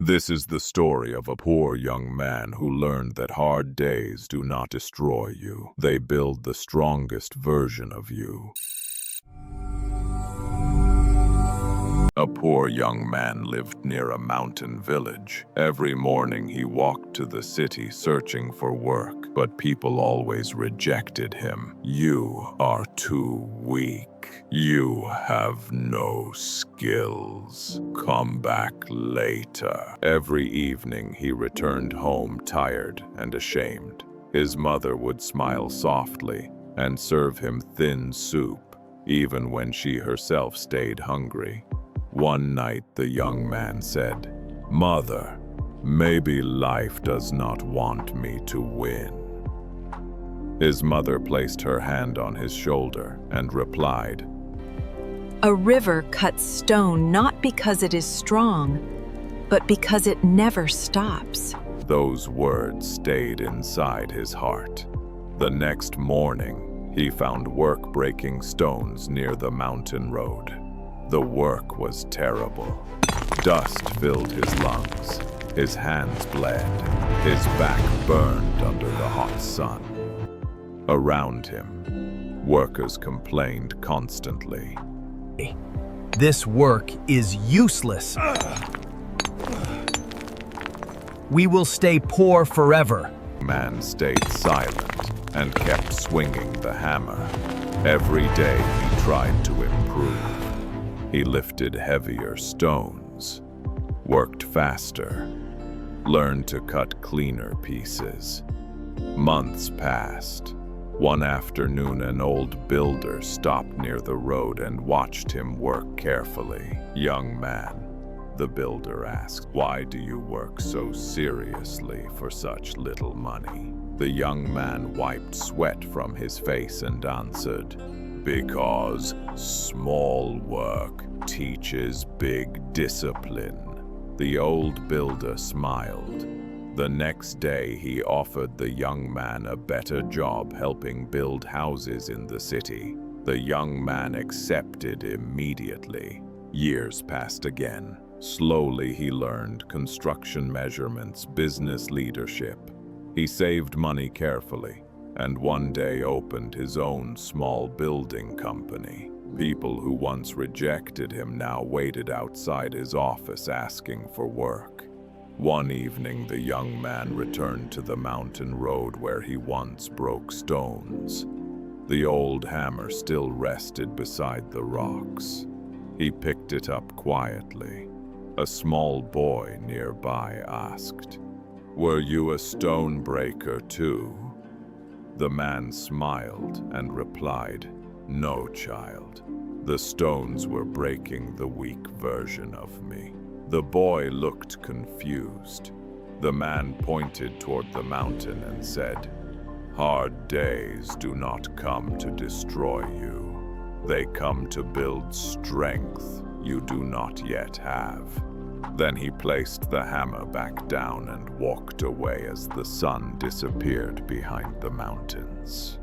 This is the story of a poor young man who learned that hard days do not destroy you. They build the strongest version of you. A poor young man lived near a mountain village. Every morning he walked to the city searching for work, but people always rejected him. "You are too weak. You have no skills. Come back later." Every evening he returned home tired and ashamed. His mother would smile softly and serve him thin soup, even when she herself stayed hungry. One night the young man said, "Mother, maybe life does not want me to win." His mother placed her hand on his shoulder and replied, "A river cuts stone not because it is strong, but because it never stops." Those words stayed inside his heart. The next morning, he found work breaking stones near the mountain road. The work was terrible. Dust filled his lungs. His hands bled. His back burned under the hot sun. Around him, workers complained constantly. "This work is useless. We will stay poor forever." The man stayed silent and kept swinging the hammer. Every day he tried to improve. He lifted heavier stones, worked faster, learned to cut cleaner pieces. Months passed. One afternoon, an old builder stopped near the road and watched him work carefully. "Young man," the builder asked, "why do you work so seriously for such little money?" The young man wiped sweat from his face and answered, "Because small work teaches big discipline." The old builder smiled. The next day, he offered the young man a better job helping build houses in the city. The young man accepted immediately. Years passed again. Slowly, he learned construction measurements, business leadership. He saved money carefully, and one day opened his own small building company. People who once rejected him now waited outside his office asking for work. One evening, the young man returned to the mountain road where he once broke stones. The old hammer still rested beside the rocks. He picked it up quietly. A small boy nearby asked, "Were you a stone breaker too?" The man smiled and replied, "No, child. The stones were breaking the weak version of me." The boy looked confused. The man pointed toward the mountain and said, "Hard days do not come to destroy you. They come to build strength you do not yet have." Then he placed the hammer back down and walked away as the sun disappeared behind the mountains.